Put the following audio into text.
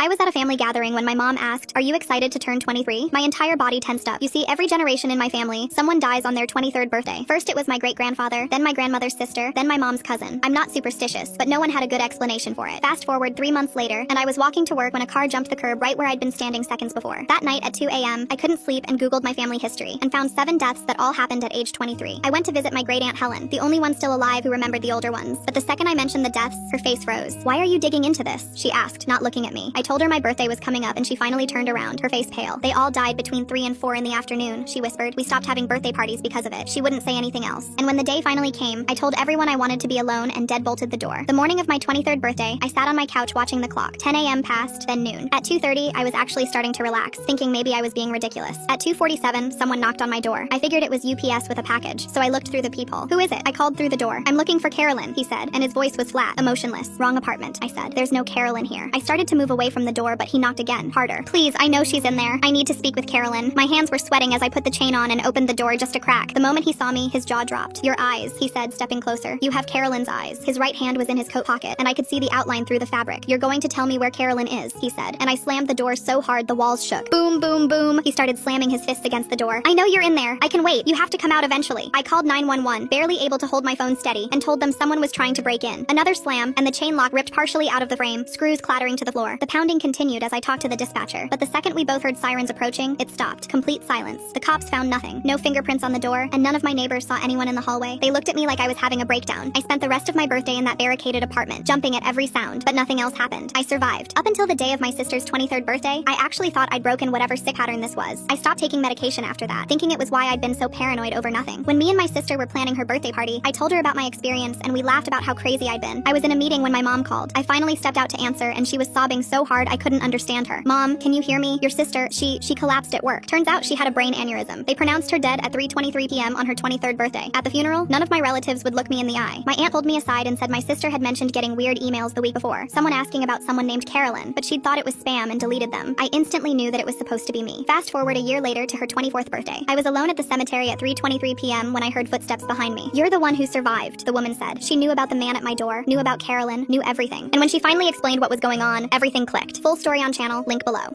I was at a family gathering when my mom asked, "Are you excited to turn 23?" My entire body tensed up. You see, every generation in my family, someone dies on their 23rd birthday. First it was my great-grandfather, then my grandmother's sister, then my mom's cousin. I'm not superstitious, but no one had a good explanation for it. Fast forward 3 months later, and I was walking to work when a car jumped the curb right where I'd been standing seconds before. That night at 2 a.m., I couldn't sleep and Googled my family history, and found 7 deaths that all happened at age 23. I went to visit my great-aunt Helen, the only one still alive who remembered the older ones. But the second I mentioned the deaths, her face froze. "Why are you digging into this?" she asked, not looking at me. I told her my birthday was coming up and she finally turned around, her face pale. "They all died between 3 and 4 in the afternoon," she whispered. "We stopped having birthday parties because of it." She wouldn't say anything else. And when the day finally came, I told everyone I wanted to be alone and deadbolted the door. The morning of my 23rd birthday, I sat on my couch watching the clock. 10 a.m. passed, then noon. At 2:30, I was actually starting to relax, thinking maybe I was being ridiculous. At 2:47, someone knocked on my door. I figured it was UPS with a package, so I looked through the peephole. "Who is it?" I called through the door. "I'm looking for Carolyn," he said, and his voice was flat, emotionless. "Wrong apartment," I said. "There's no Carolyn here." I started to move away from the door, but he knocked again, harder. "Please, I know she's in there. I need to speak with Carolyn." My hands were sweating as I put the chain on and opened the door just a crack. The moment he saw me, his jaw dropped. "Your eyes," he said, stepping closer. "You have Carolyn's eyes." His right hand was in his coat pocket, and I could see the outline through the fabric. "You're going to tell me where Carolyn is," he said, and I slammed the door so hard the walls shook. Boom, boom, boom. He started slamming his fists against the door. "I know you're in there. I can wait. You have to come out eventually." I called 911, barely able to hold my phone steady, and told them someone was trying to break in. Another slam, and the chain lock ripped partially out of the frame, screws clattering to the floor. The pounding continued as I talked to the dispatcher, but the second we both heard sirens approaching, it stopped. Complete silence. The cops found nothing. No fingerprints on the door, and none of my neighbors saw anyone in the hallway. They looked at me like I was having a breakdown. I spent the rest of my birthday in that barricaded apartment, jumping at every sound, but nothing else happened. I survived. Up until the day of my sister's 23rd birthday, I actually thought I'd broken whatever sick pattern this was. I stopped taking medication after that, thinking it was why I'd been so paranoid over nothing. When me and my sister were planning her birthday party, I told her about my experience and we laughed about how crazy I'd been. I was in a meeting when my mom called. I finally stepped out to answer and she was sobbing so hard I couldn't understand her. "Mom, can you hear me? Your sister, she collapsed at work." Turns out she had a brain aneurysm. They pronounced her dead at 3:23 p.m. on her 23rd birthday. At the funeral, none of my relatives would look me in the eye. My aunt pulled me aside and said my sister had mentioned getting weird emails the week before, someone asking about someone named Carolyn, but she'd thought it was spam and deleted them. I instantly knew that it was supposed to be me. Fast forward a year later to her 24th birthday. I was alone at the cemetery at 3:23 p.m. when I heard footsteps behind me. "You're the one who survived," the woman said. She knew about the man at my door, knew about Carolyn, knew everything. And when she finally explained what was going on, everything clicked. Full story on channel, link below.